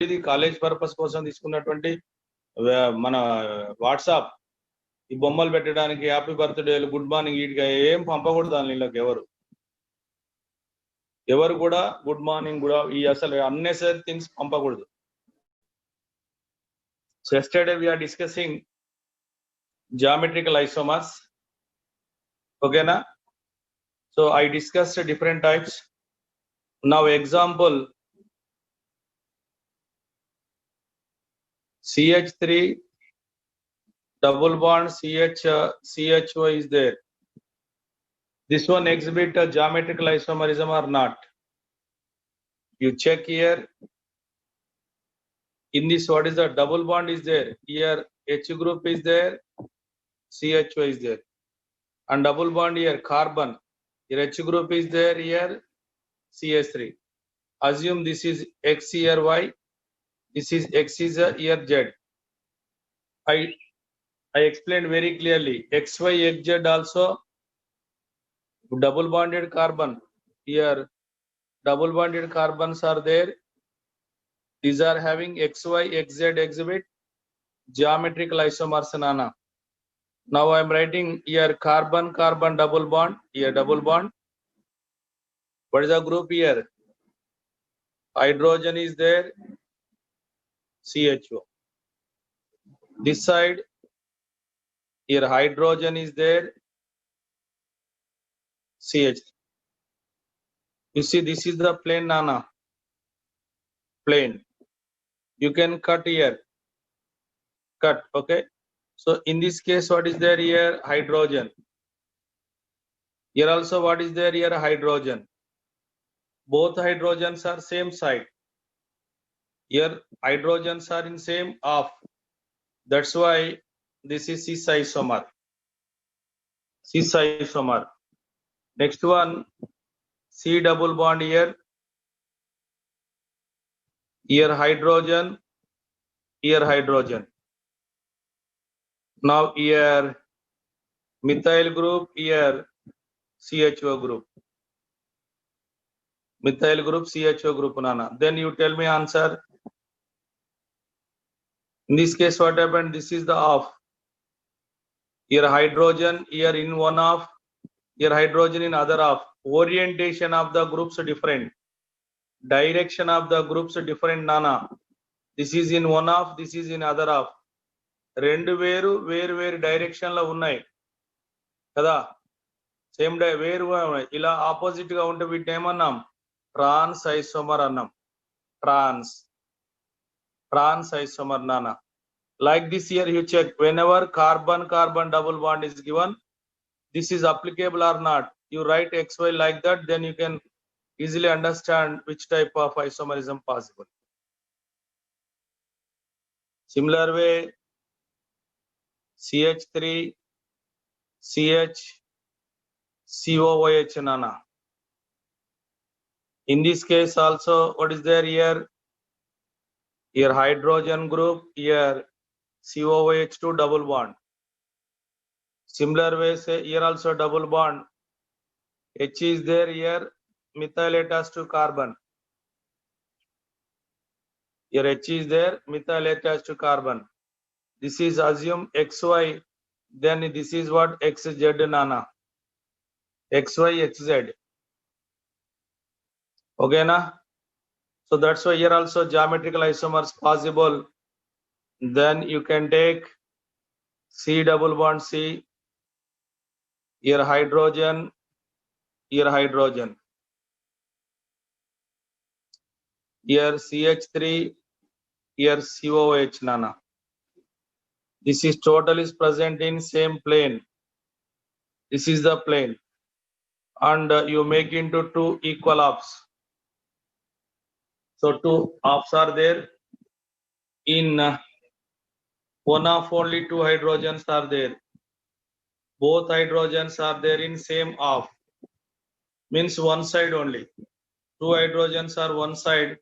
ఇది college purpose కోసం తీసుకున్నటువంటి మన వాట్సాప్ ఈ బొమ్మలు పెట్టడానికి హ్యాపీ బర్త్డేలు గుడ్ మార్నింగ్ వీటికి ఏం పంపకూడదు దానిలోకి ఎవరు కూడా గుడ్ మార్నింగ్ కూడా ఈ అసలు అన్నెసరీ థింగ్స్ పంపకూడదు. So yesterday we are discussing geometrical isomers. Okay na? So I discussed different types. Now example CH3 double bond CHO is there. This one exhibit a geometrical isomerism or not? You check here. In this, what is the double bond is there? Here H group is there, CHO is there. And double bond here carbon. Here H group is there, here CH3. Assume this is X here Y. This is X is here Z. I explained very clearly. XY, XZ also double bonded carbon. Here double bonded carbons are there. These are having XY, XZ exhibit geometrical isomers nana. Now I am writing here carbon, carbon double bond. Here double bond. What is the group here? Hydrogen is there. CHO. This side here hydrogen is there. CH. You see this is the plane nana. Plane. You can cut here. Cut. Okay. So in this case, what is there here? Hydrogen. Here also what is there here? Hydrogen. Both hydrogens are same side. Here hydrogens are in same half. That's why this is cis isomer. Cis isomer. Next one, C double bond here. Here hydrogen. Here hydrogen. Now here methyl group. Here CHO group. Methyl group, CHO group nana. Then you tell me answer. In this case, what happened? This is the half. Here hydrogen, here in one half, here hydrogen in other half. Orientation of the groups are different. Direction of the groups are different nana. This is in one half, this is in other half. రెండు వేరు direction లో ఉన్నాయి కదా, same వేరుగా ఉన్నాయి. ఇలా opposite గా ఉంటే వీటిని ఏమన్నాం? ట్రాన్స్ ఐసోమర్ అన్నాం. ట్రాన్స్ ఐసోమర్ నానా. Like this here you check whenever carbon carbon double bond is given, this is applicable or not. You write XY like that, then you can easily understand which type of isomerism possible. Similar way CH3 CH COOH nana. In this case also what is there here? Here hydrogen group, here COOH2 double bond. Similar way say here also double bond. H is there, here methyl attached to carbon. Here H is there, methyl attached to carbon. This is assume XY, then this is what? XZ nana. XY, XZ. Okay na? So that's why here also geometrical isomers possible. Then you can take C double bond C. Here hydrogen. Here hydrogen. Here CH3. Here COH nana. This is total is present in same plane. This is the plane. And you make into two equal halves. So two halves are there. In one half only two hydrogens are there. Both hydrogens are there in same half. Means one side only. Two hydrogens are one side.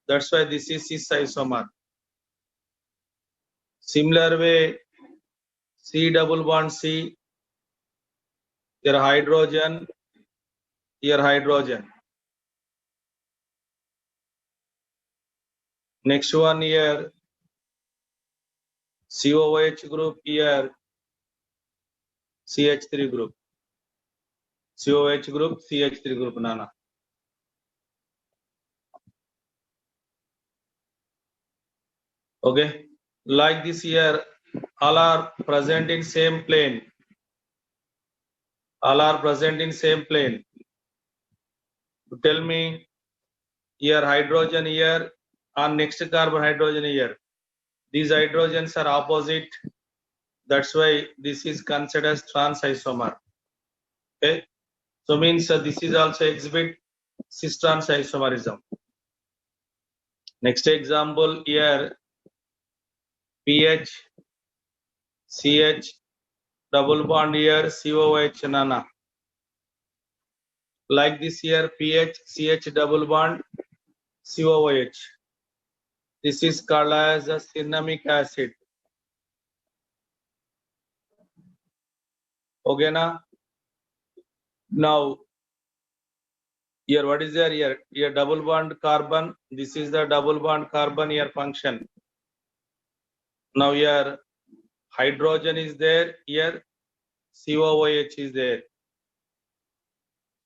That's why this is cis isomer. Similar way, C double bond C. Here hydrogen. Here hydrogen. Next one here, COOH group, here CH3 group. COH group, CH3 group, Nana. Okay, like this here, all are present in same plane. All are present in same plane. Tell me, here hydrogen here, and next carbon hydrogen here. These hydrogens are opposite. That's why this is considered as trans isomer. Okay, so means this is also exhibit cis trans isomerism. Next example here, PH CH double bond here COH, Nana. Like this here, PH CH double bond COOH. This is called as a cinnamic acid. Okay, na? Now here, what is there here? Here double bond carbon. This is the double bond carbon here function. Now here hydrogen is there. Here COOH is there.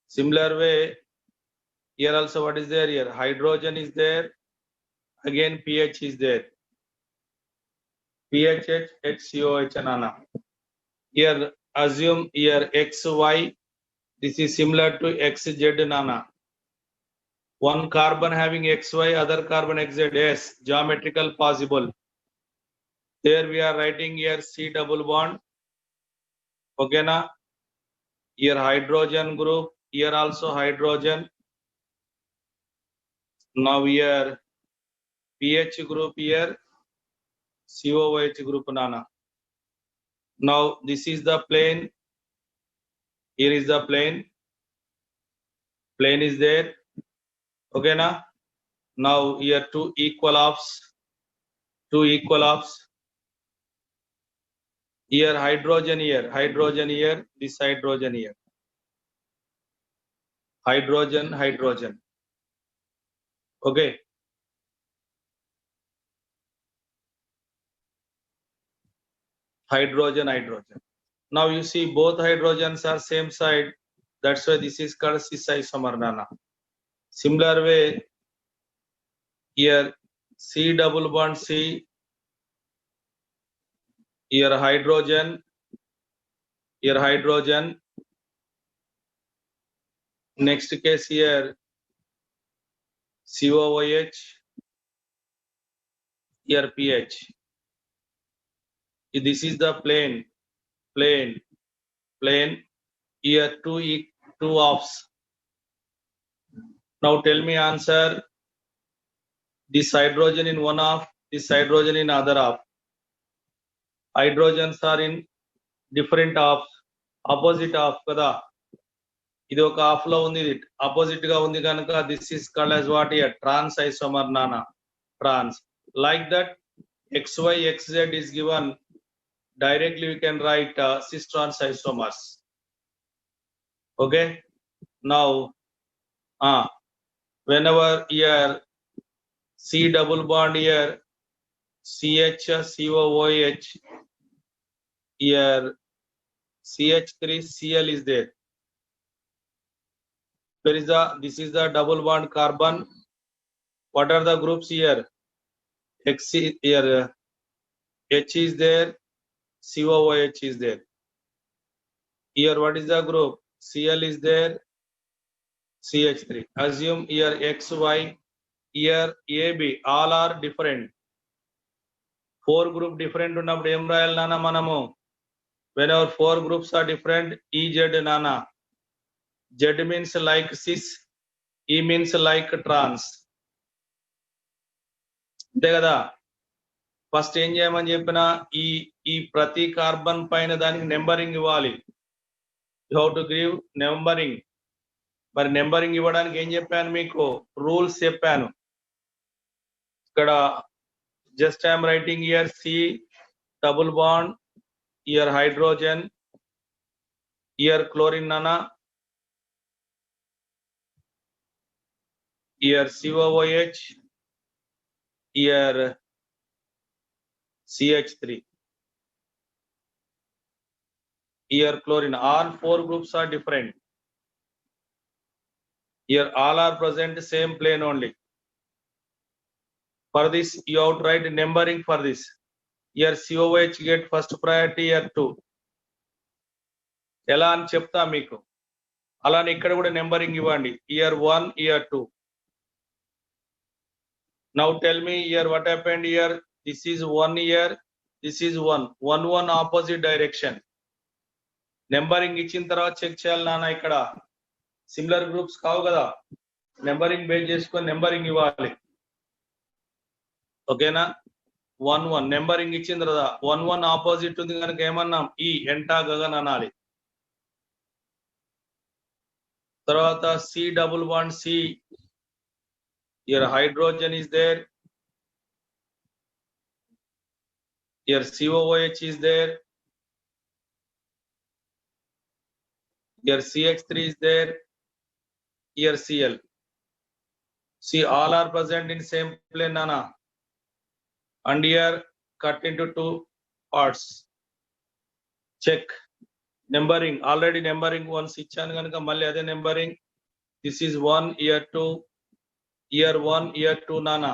Similar way, here also what is there here? Hydrogen is there. Again PH is there. PHH HCOH, Nana. Here assume here XY. This is similar to XZ, Nana. One carbon having XY, other carbon XZ. Yes, geometrical possible. There we are writing here C double bond. Okay, na? Here hydrogen group. Here also hydrogen. Now here PH group, here COOH group, Nana. Now this is the plane. Here is the plane. Plane is there. Okay, na? Now here two equal halves. Two equal halves. Here hydrogen here. Hydrogen here. This hydrogen here. Hydrogen, hydrogen. Okay. Hydrogen, hydrogen. Now you see both hydrogens are same side. That's why this is called cis isomer, Nana. Similar way, here C double bond C. Here hydrogen. Here hydrogen. Next case here COOH. Here PH. This is the plane. Plane. Plane. Here two halves. Now tell me answer. This hydrogen in one half, this hydrogen in other half. Hydrogens are in different halves, opposite half kada. ఇది ఒక half లో ఉంది, ఇది opposite గా ఉంది కనుక this is called as what here? Trans isomer, Nana. Trans. Like that, XY XZ is given. Directly we can write cis trans isomers. Okay. Now, whenever here C double bond here CH COOH, here CH3Cl is there. Where is this is the double bond carbon. What are the groups here? X here H is there, COOH is there. Here what is the group? Cl is there, CH3. Assume here XY, here AB, all are different. Four group different ఉన్నప్పుడు ఏం రాయాలి నాన్న మనము? Whenever four groups are different, EZ, Nana. Z means like cis, E means like trans. అంతే కదా. First ఏం చేయమని చెప్పిన, ఈ ప్రతి కార్బన్ పైన దానికి నెంబరింగ్ ఇవ్వాలి. You how to give numbering. మరి నెంబరింగ్ ఇవ్వడానికి ఏం చెప్పాను మీకు? రూల్స్ చెప్పాను. ఇక్కడ just I'm writing here see double bond, here hydrogen, here chlorine, నానా. Here COOH, Here CH3. Here chlorine. All four groups are different. Here all are present same plane only. For this you have to write numbering for this. Here COH get first priority, here 2. ఎలా అని చెప్తా మీకు. అలానే ఇక్కడ కూడా numbering ఇవ్వండి. Here 1, here 2. Now tell me here what happened here. This is 1 here. This is 1. 1 1 opposite direction. Numbering ఇచ్చిన తర్వాత చెక్ చేయాలి నాన్న. ఇక్కడ సిమిలర్ గ్రూప్స్ కావు కదా, నెంబరింగ్ బేస్ చేసుకొని నెంబరింగ్ ఇవ్వాలి. ఓకేనా? 1 1 నెంబరింగ్ ఇచ్చిన తర్వాత 1 1 ఆపోజిట్ ఉంది కనుక ఏమన్నాం, ఈ ఎంటా గగన్ అనాలి. తర్వాత C double bond C, here hydrogen is there, here COOH is there, here CH3 is there, here Cl. See, all are present in same plane nana, and here cut into 2 parts. Check numbering. Already numbering once ichanu ganuka malli ade numbering. This is 1, here 2, here 1, here 2 nana.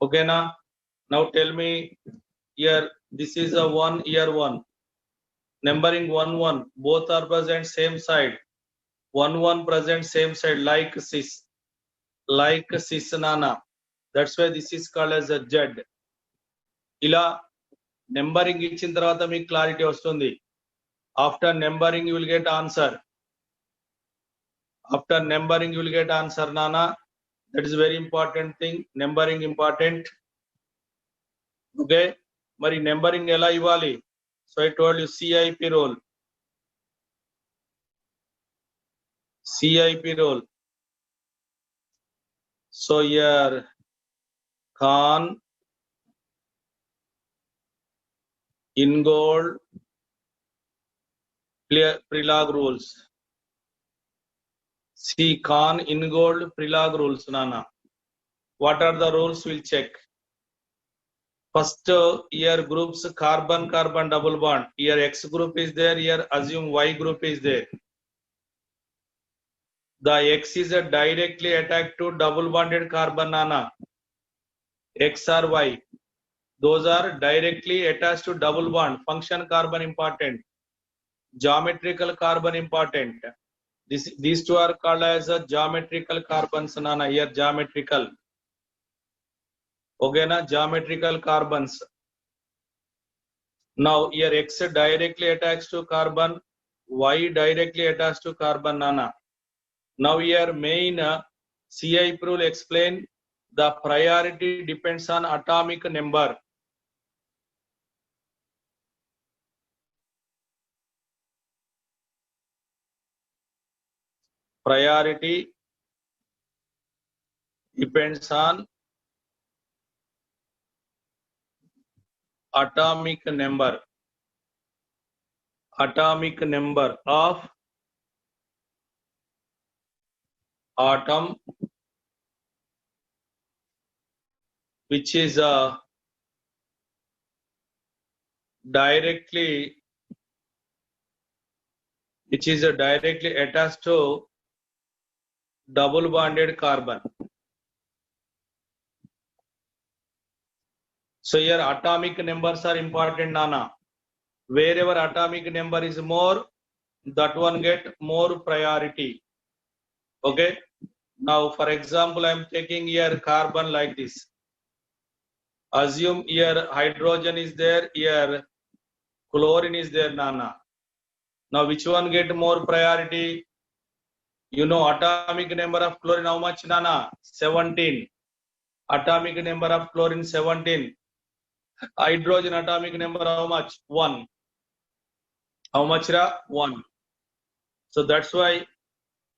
Okay na? Now tell me here, this is a 1, here 1. Numbering 1 1, both are present same side. 1 1 present same side, like cis nana. That's why this is called as a Z. ఇలా numbering ఇచ్చిన తర్వాత మీకు clarity వస్తుంది. After numbering you will get answer. After numbering you will get answer నానా. That is very important thing. Numbering important. Okay, మరి numbering ఎలా ఇవ్వాలి? So I told you CIP rule. CIP rule. So here Khan, Ingold, Prelog rules. See, Khan, Ingold, Prelog rules, Nana. What are the rules? We'll check. First, here groups carbon double bond. Here X group is there. Here assume Y group is there. The X is directly attached to double bonded carbon, Nana. X or Y, those are directly attached to double bond. Function carbon important, geometrical carbon important. These two are called as a geometrical carbons nana. Here geometrical. Okay na, geometrical carbons. Now here X directly attached to carbon, Y directly attached to carbon nana. Now here main CIP rule explain. The priority depends on atomic number. Priority depends on atomic number. Atomic number of atom which is directly attached to double bonded carbon. So here atomic numbers are important nana. Wherever atomic number is more, that one get more priority. Okay, now for example I am taking here carbon like this. Assume here hydrogen is there, here chlorine is there nana. Now which one get more priority? You know atomic number of chlorine how much nana? 17. Atomic number of chlorine 17. Hydrogen atomic number how much? 1. How much ra? 1. So that's why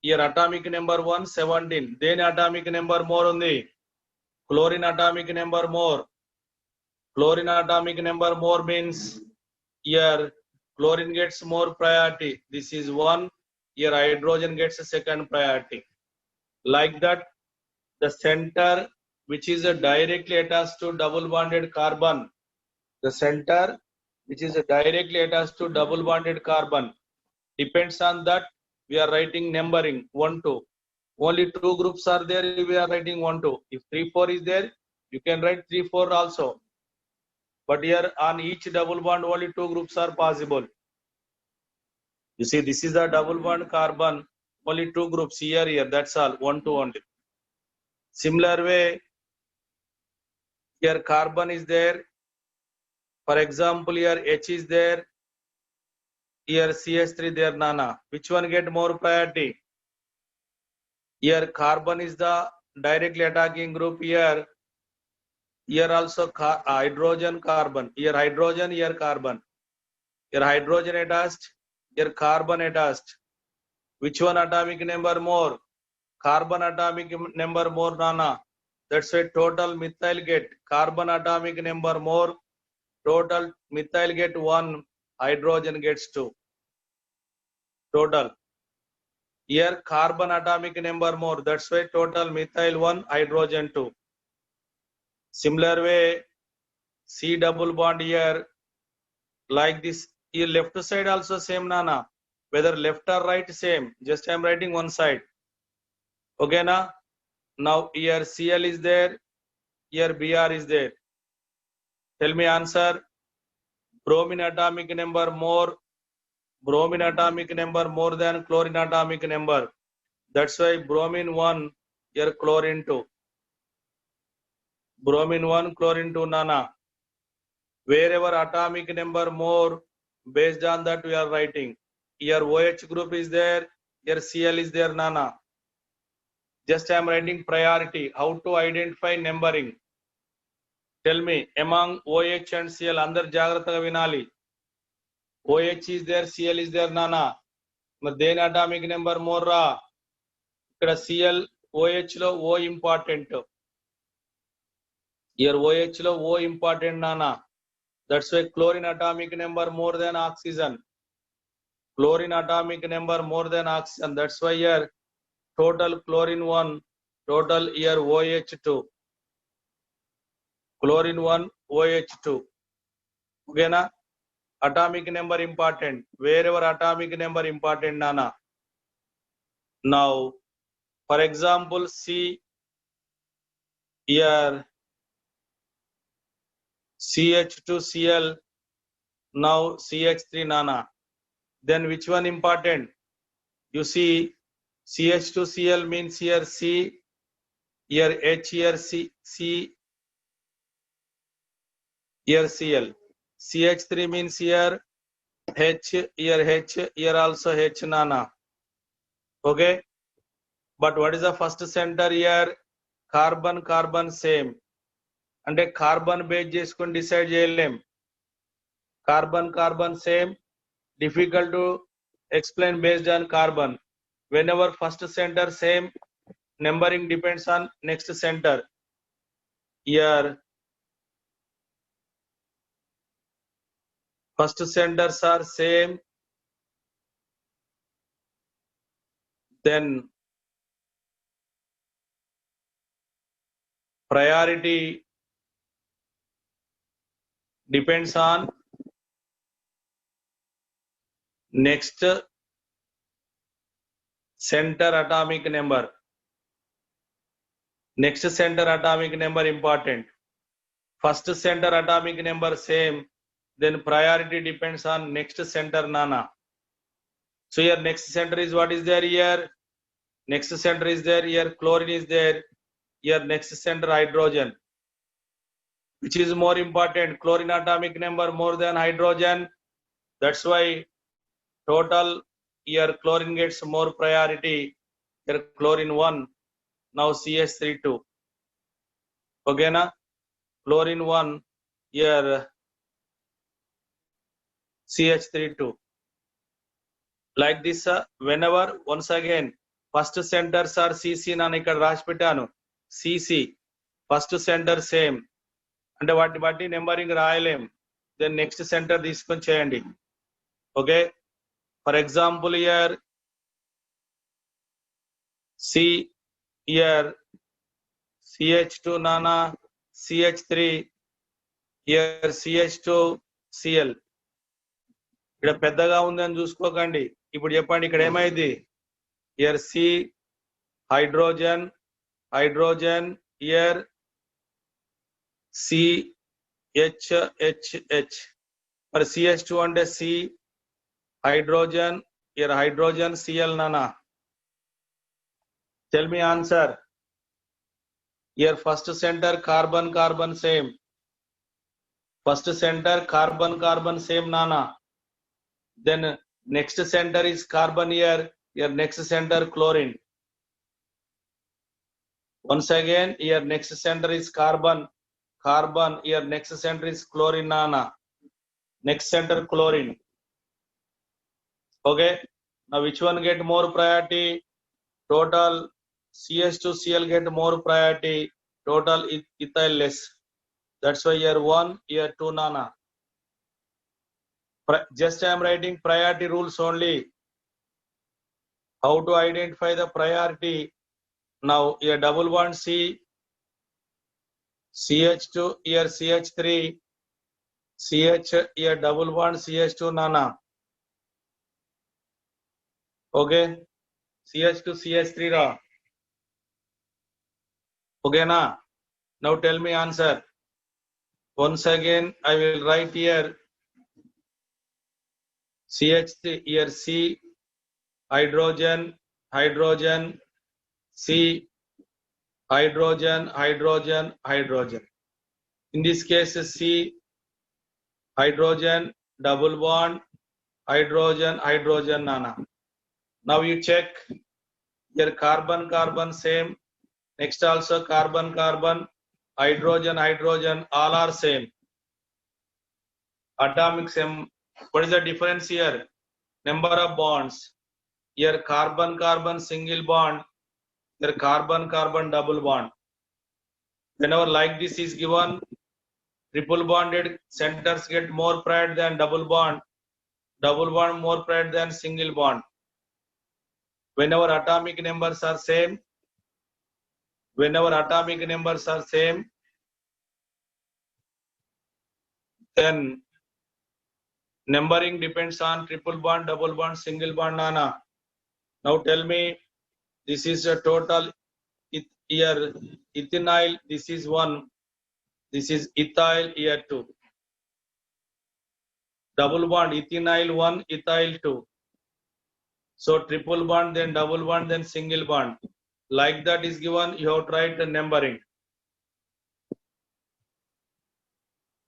here atomic number 1 17. Then atomic number more on the chlorine atomic number more. Chlorine atomic number more means here chlorine gets more priority. This is 1. Here hydrogen gets a second priority. Like that, the center which is directly attached to double bonded carbon, the center which is directly attached to double bonded carbon, depends on that we are writing numbering 1 2. Only 2 groups are there, we are writing 1 2. If 3 4 is there, you can write 3 4 also, but here on each double bond only 2 groups are possible. You see, this is a double bond carbon, only 2 groups here, that's all, 1 2 only. Similar way, here carbon is there, for example here H is there, here CH3 there, Nana. Which one get more priority? Here carbon is the directly attacking group, here also hydrogen carbon, here hydrogen, here carbon, here hydrogen attached, here carbon attached. Which one atomic number more? Carbon atomic number more, Nana. That's why total methyl get carbon atomic number more, total methyl get 1, hydrogen gets 2. Total. Here carbon atomic number more, that's why total methyl 1, hydrogen 2. Similar way, C double bond here, like this. Here left side also same, Nana. Whether left or right, same. Just I am writing one side. Okay, na? Now here Cl is there, here Br is there. Tell me answer. Bromine atomic number more, bromine atomic number more than chlorine atomic number. That's why bromine 1, here chlorine 2. Bromine 1, chlorine 2, Nana. Wherever atomic number more, based on that we are writing. Here OH group is there, here Cl is there, Nana. Just I am writing priority. How to identify numbering? Tell me, among OH and Cl, andar jagrataga vinali. OH is there, Cl is there, Nana. But then atomic number more ra. Ikkada Cl, OH lo O important. Here OH lo O important, Nana. That's why chlorine atomic number more than oxygen. Chlorine atomic number more than oxygen. That's why here total chlorine 1, total here OH2. Chlorine 1, OH2. Okay, na? Atomic number important. Wherever atomic number important, Nana. Now, for example, C here CH2Cl, now CH3, Nana. Then which one important? You see, CH2Cl means here C, here H, here C, here Cl. CH3 means here H, here H, here also H, Nana. Okay? But what is the first center here? Carbon, carbon same. అంటే carbon base చేసుకొని decide చేయలేం. Carbon carbon same, difficult to explain based on carbon. whenever first center same, numbering depends on next center. Here first centers are same, then priority depends on next center atomic number. Next center atomic number important. First center atomic number same, then priority depends on next center, Nana. So here next center is what is there here? Next center is there, here chlorine is there, here next center hydrogen. Which is more important? Chlorine atomic number more than hydrogen. That's why total here chlorine gets more priority. Here chlorine 1, now CH3 2. Okay, na? Chlorine 1, here CH3 2. Like this, whenever, once again, first centers are CC, nanu ikkada rasi pettanu. CC, first center same. అంటే వాటి బట్టి numbering రాయలేం. Then next centre తీసుకొని చేయండి. Okay, for example here C, here CH2 Nana, CH3, here CH2 Cl. ఇక్కడ పెద్దగా ఉందని చూసుకోకండి. ఇప్పుడు చెప్పండి ఇక్కడ ఏమైంది? here C hydrogen, hydrogen, here CHHH. మరి CH2 అంటే C hydrogen, here hydrogen Cl Nana. Tell me answer. Here first center carbon carbon same. First center carbon carbon same Nana. Then next center is carbon here. Here next center chlorine. Once again here next center is carbon. Carbon here next center is chlorine Nana. Next center chlorine. Okay. Now which one get more priority? Total CH2 Cl get more priority. Total ethyl less. That's why here 1, here 2 Nana. Just I am writing priority rules only. How to identify the priority? Now here double bond C, CH2, here CH3, CH, here double bond CH2 Nana. Okay, CH2 CH3 ra. Okay na? Now tell me answer. Once again I will write here CH3, here C, hydrogen, hydrogen, C, hydrogen, hydrogen, hydrogen. In this case C, hydrogen, double bond, hydrogen, hydrogen Nana. Now you check here carbon carbon same. Next also carbon carbon, hydrogen hydrogen, all are same. Atomic same. What is the difference here? Number of bonds. Here carbon carbon single bond, here carbon carbon double bond. Whenever like this is given, triple bonded centers get more priority than double bond more priority than single bond. Whenever atomic numbers are same, then numbering depends on triple bond, double bond, single bond Nana. Now tell me, this is a total here ethynyl, this is 1, this is ethyl here 2. Double bond ethynyl 1, ethyl 2. So triple bond, then double bond, then single bond. Like that is given, you have to write the numbering.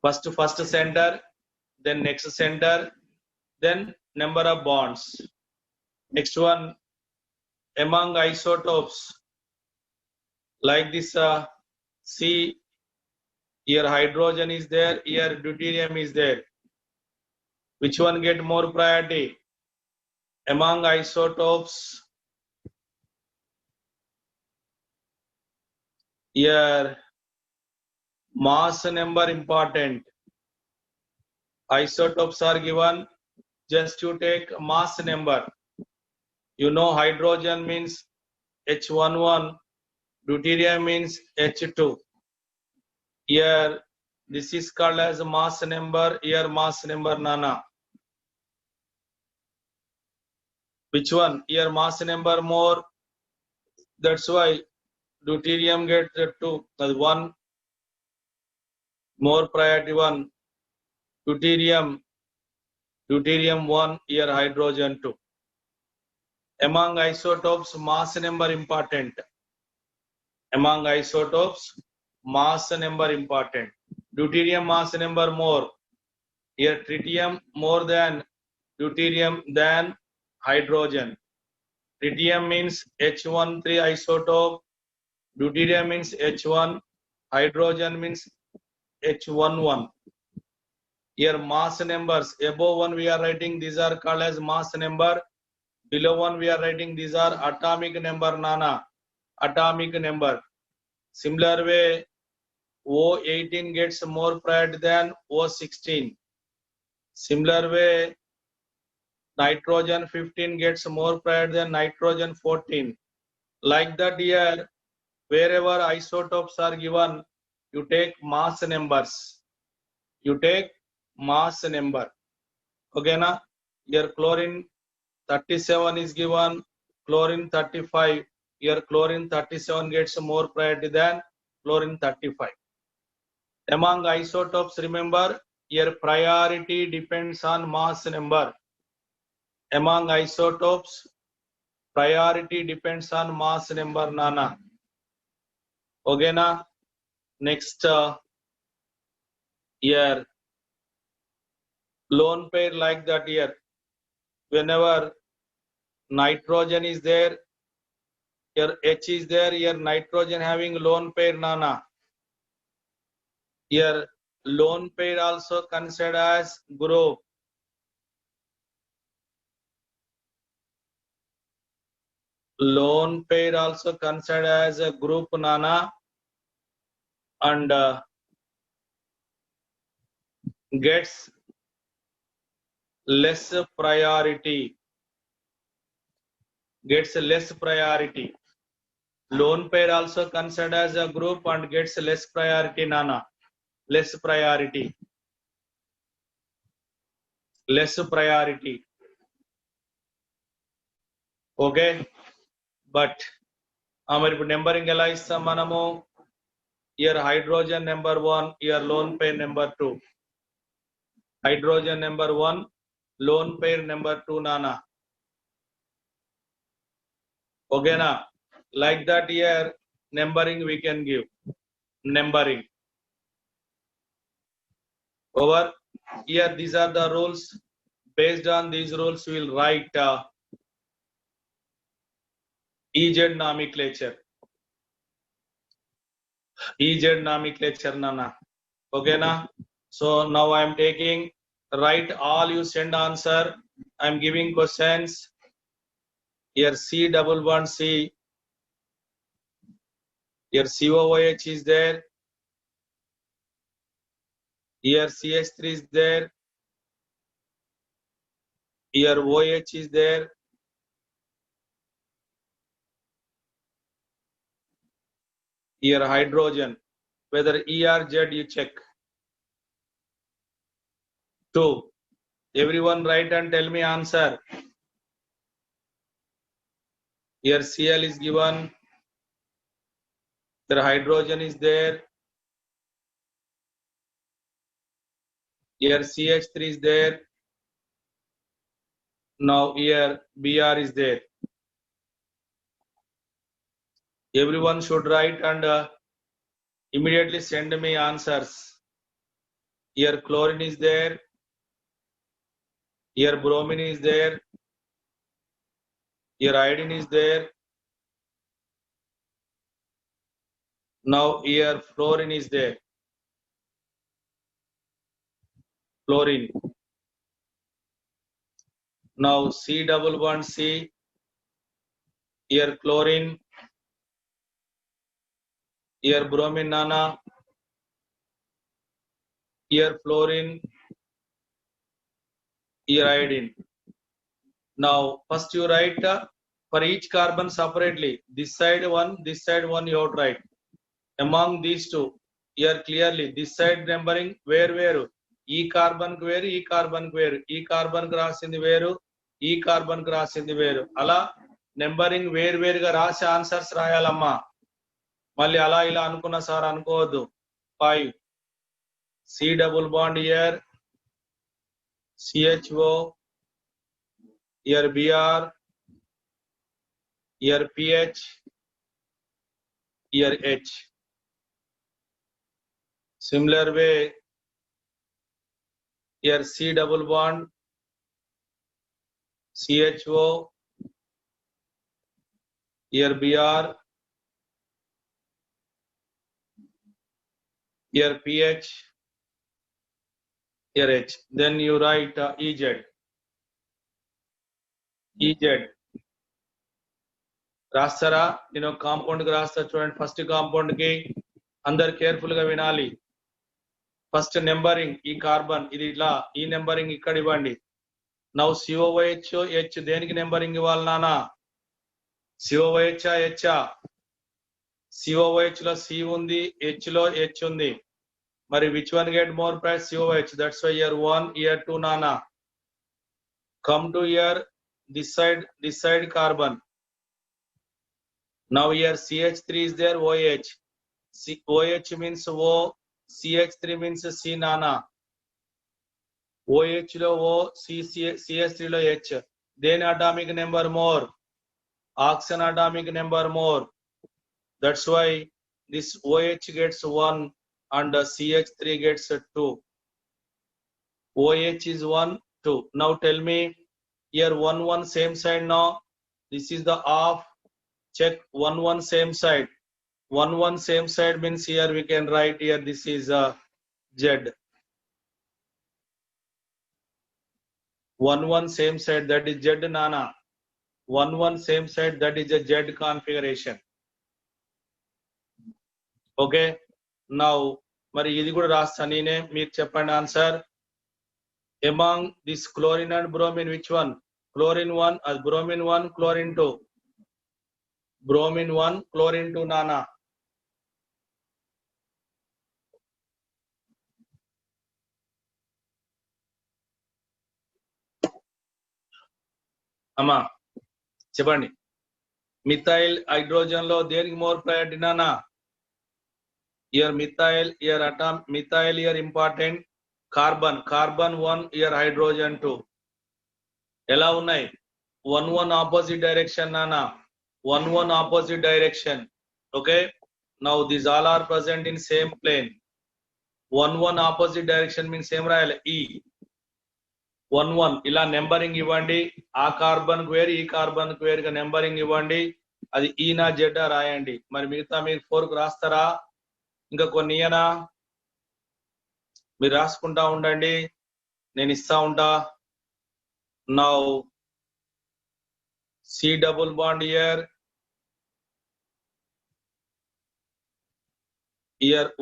First center, then next center, then number of bonds. Next one, among isotopes, like this C, here hydrogen is there, here deuterium is there. Which one get more priority? Among isotopes, here mass number important. Isotopes are given, just you take mass number. You know hydrogen means H11, deuterium means H2. Here this is called as mass number, here mass number Nana. Which one? Here mass number more, that's why deuterium gets 2, that's 1 more priority 1. Deuterium 1, here hydrogen 2. Among isotopes, mass number important. Among isotopes, mass number important. Deuterium mass number more. Here tritium more than deuterium than hydrogen. Tritium means H13 isotope. Deuterium means H1. Hydrogen means H11. Here mass numbers, above 1 we are writing, these are called as mass number. Below 1 we are writing, these are atomic number Nana. Atomic number. Similar way, O18 gets more priority than O16. Similar way, nitrogen 15 gets more priority than nitrogen 14. Like that here, wherever isotopes are given, you take mass numbers. You take mass number. Okay na? Here chlorine 37 is given, chlorine 35. Here chlorine 37 gets more priority than chlorine 35. Among isotopes, remember, here priority depends on mass number. Among isotopes, priority depends on mass number, Nana. Okay na? Next, here lone pair like that here. Whenever nitrogen is there, here H is there, here nitrogen having lone pair, Nana. Here lone pair also considered as group. Lone pair also considered as a group, Nana, and gets less priority. Gets less priority. Lone pair also considered as a group and gets less priority, Nana. Less priority. Less priority. Okay, but మరి ఇప్పుడు numbering ఎలా ఇస్తాం మనము? here hydrogen number 1, here lone pair number 2. Hydrogen number 1, lone pair number 2, Nana. Okay na? Like that here numbering we can give. Numbering. Over here these are the rules. Based on these rules we will write EZ nomenclature. EZ nomenclature, Nana. Okay na? So now I am taking, write all, you send answer. I am giving questions. Here C11C. Here COOH is there. Here CH3 is there. Here OH is there. Here hydrogen. Whether E or Z you check. 2. Everyone write and tell me answer. Here Cl is given. Here hydrogen is there. Here CH3 is there. Now here Br is there. Everyone should write and immediately send me answers. Here chlorine is there. Here bromine is there. Here iodine is there. Now here fluorine is there. Fluorine. Now C11C. Here chlorine. Here bromine, Nana. Here fluorine. Here iodine. Now first you write for each carbon separately. This side one you have to write. Among these two, here clearly this side numbering where E carbon where E carbon where E carbon రాసింది వేరు E carbon రాసింది వేరు అలా numbering వేరుగా రాసి answers రాయాలమ్మా. మళ్ళీ అలా ఇలా అనుకున్న సార్ అనుకోవద్దు. 5 C double bond here CHO, here Br, here pH, here H. Similar way, here C double bond CHO, here Br, here pH, here H. Then you write EZ. EZ. రాస్తారా? నేను compound కి రాస్తా చూడండి. First compound కి అందరు careful గా వినాలి. First numbering ఈ కార్బన్ ఇది ఇట్లా ఈ నెంబరింగ్ ఇక్కడ ఇవ్వండి. నౌ COOH H దేనికి నెంబరింగ్ ఇవ్వాలి నానా? COOH H COH లో C ఉంది, H లో H ఉంది. మరి which one get more price? COH. That's why year 1, year 2 Nana. Come to here, this side carbon. Now here CH3 is there, OH. OH means O, CH3 means C Nana. OH లో O, CH3 లో H. Then atomic number more. Oxygen atomic number more. That's why this OH gets 1 and CH3 gets 2. OH is 1, 2. Now tell me, here 1, 1 same side now. This is the off. Check 1, 1 same side. 1, 1 same side means here we can write here this is Z. 1, 1 same side, that is Z Nana. 1, 1 same side, that is a Z configuration. Okay. Now మరి ఇది కూడా రాస్తా నేనే, మీరు చెప్పండి answer. Among this chlorine and bromine, which one? Chlorine 1, bromine 1, chlorine 2. Bromine 1, chlorine 2 Nana. అమ్మా చెప్పండి. Methyl hydrogen లో దేనికి మోర్ ప్రయారిటీ నానా? Here methyl, here atom, methyl here important, carbon 1, here hydrogen 2. ఎలా ఉన్నాయి? 1, 1 opposite direction nana. 1, 1 opposite direction. Okay. Now these all are present in same plane. 1, 1 opposite direction means same రాయాలి E. 1, 1 ఇలా numbering ఇవ్వండి. ఆ carbon కు వేరు, ఈ carbon కు వేరుగా నెంబరింగ్ ఇవ్వండి. అది E నా Z రాయండి. మరి మిగతా మీరు 4 కు రాస్తారా? ఇంకా కొన్ని ఇయనా? మీరు రాసుకుంటా ఉండండి, నేను ఇస్తా ఉంటా. Now C double bond here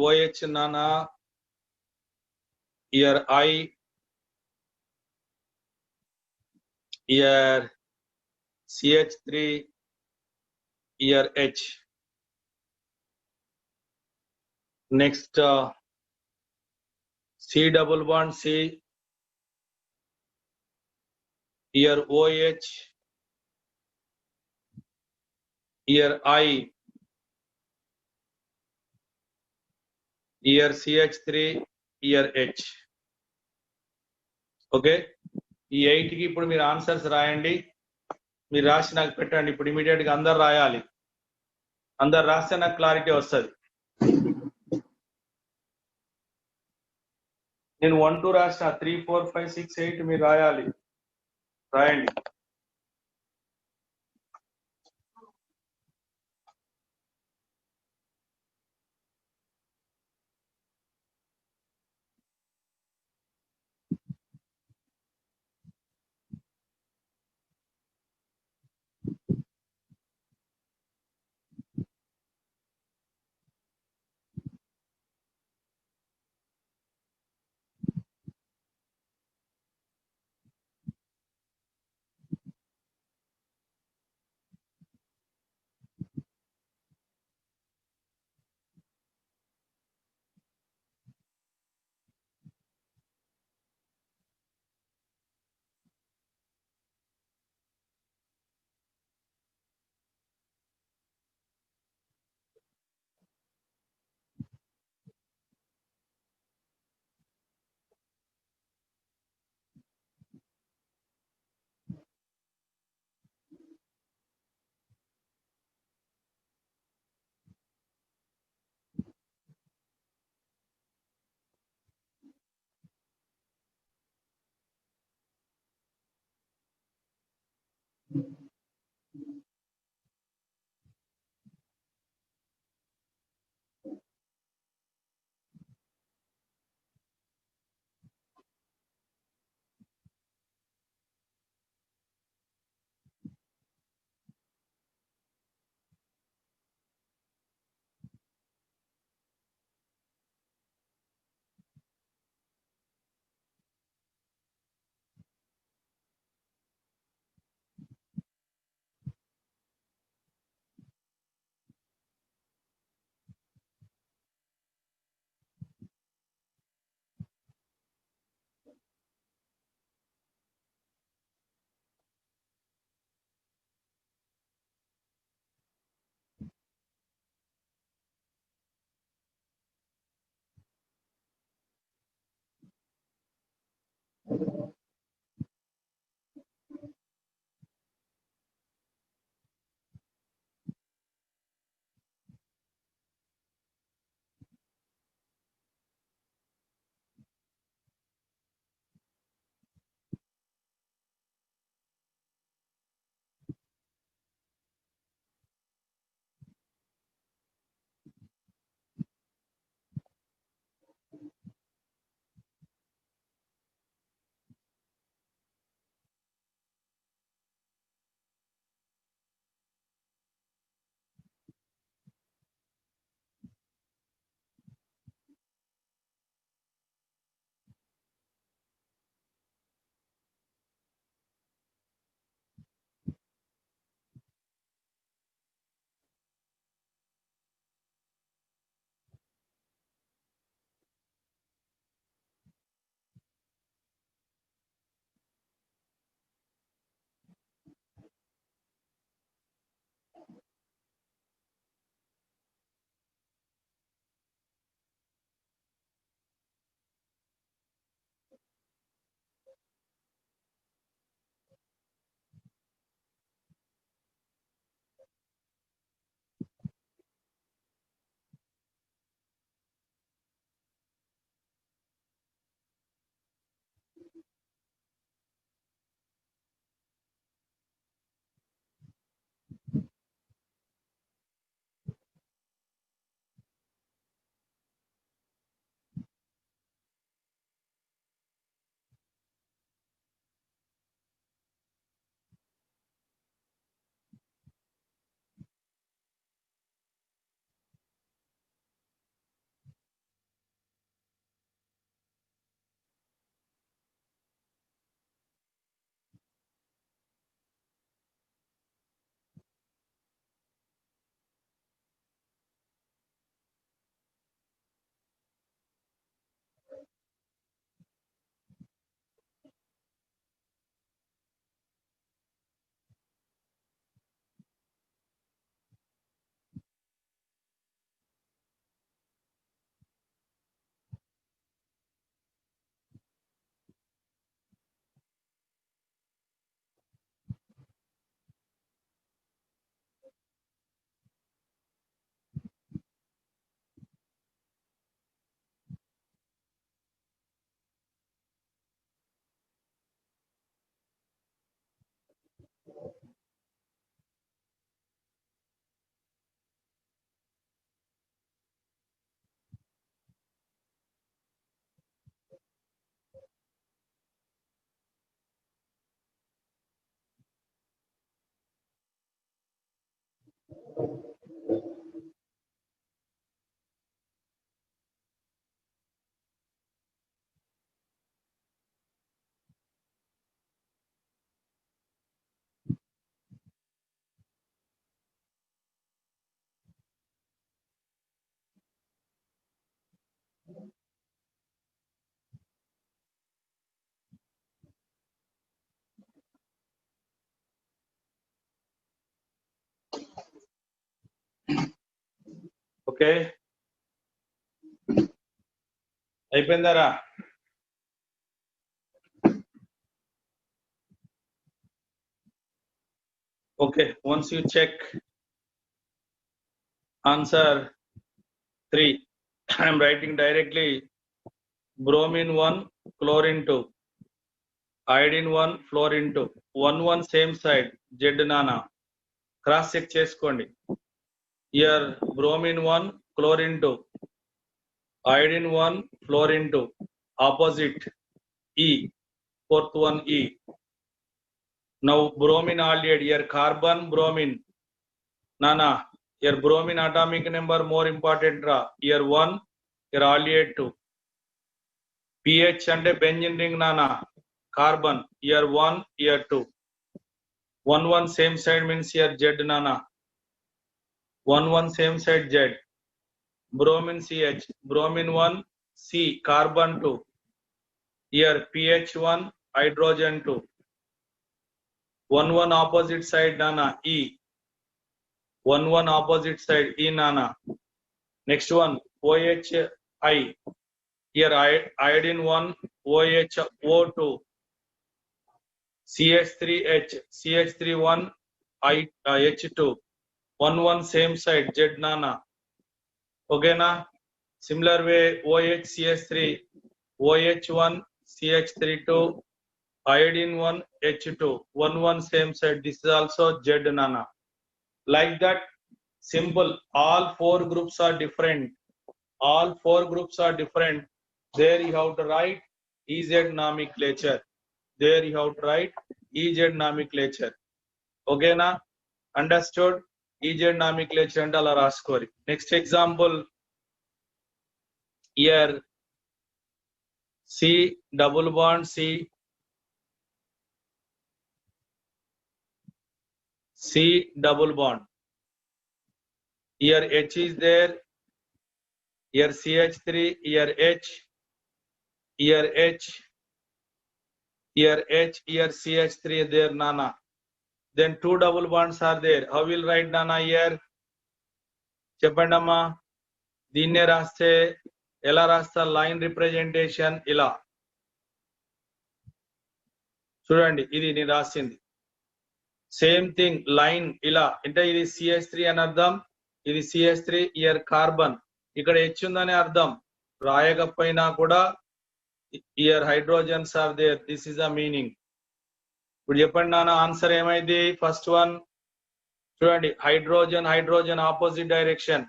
OH nana, here I, here CH3, here H. Next C double bond C, here OH, here I, here CH3, here H. Okay. ఈ 8 కి ఇప్పుడు మీరు ఆన్సర్స్ రాయండి. మీరు రాసి నాకు పెట్టండి. ఇప్పుడు ఇమీడియట్ గా అందరు రాయాలి. అందరు రాస్తే నాకు క్లారిటీ వస్తుంది. నేను 1, 2 రాసిన, 3, 4, 5, 6, 8 మీరు రాయాలి. రాయండి. Okay. అయిపోయిందారా? Okay, once you check answer 3, I am writing directly bromine 1, chlorine 2, iodine 1, fluorine 2, 1 same side, Z nana. Cross check చేసుకోండి. Here bromine 1, chlorine 2, iodine 1, fluorine 2, opposite E, fourth one E. Now bromine aldehyde, here carbon bromine. Nana, here bromine atomic number more important ra. Here 1, here aldehyde 2. pH అంటే benzene ring nana, carbon, here 1, here 2. 1 same side means here Z nana. 1 same side Z. Bromine CH, bromine 1, C, carbon 2. Here pH 1, hydrogen 2. 1 opposite side nana, E. 1 opposite side E nana. Next one OHI. Here iodine 1, OH O2. CH3H, CH31 H2, 1 same side Z nana. Okay na? Similar way OH CH3, OH1 CH32, iodine 1 H2, 1 same side. This is also Z nana. Like that, simple. All 4 groups are different. All 4 groups are different. There you have to write EZ nomenclature. There you have to write EZ nomenclature. Okay na? Understood? EZ nomenclature and ala raskori. Next example. Here C double bond C, C double bond. Here H is there. Here CH3, here H, here H, here H, here CH3 there nana. Then 2 double bonds are there. How will write nana here? Cheppandamma. Dinne raste ela rasta line representation ila. చూడండి ఇది నేను రాసింది. Same thing line ఇలా అంటే ఇది CH3 అని అర్థం, ఇది CH3 ఇయర్ కార్బన్, ఇక్కడ H ఉందని అర్థం. రాయకపోయినా కూడా here hydrogens are there. This is the meaning. ఇప్పుడు చెప్పండి నాన్న ఆన్సర్ ఏమైంది? ఫస్ట్ వన్ చూడండి, హైడ్రోజన్ హైడ్రోజన్ ఆపోజిట్ డైరెక్షన్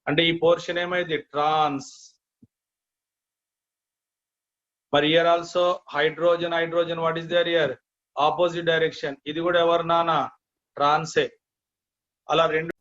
అంటే ఈ పోర్షన్ ఏమైంది? ట్రాన్స్. మరి here also hydrogen hydrogen what is there here? Opposite direction. ఇది కూడా ఎవరు నాన్న? ట్రాన్సే. అలా రెండు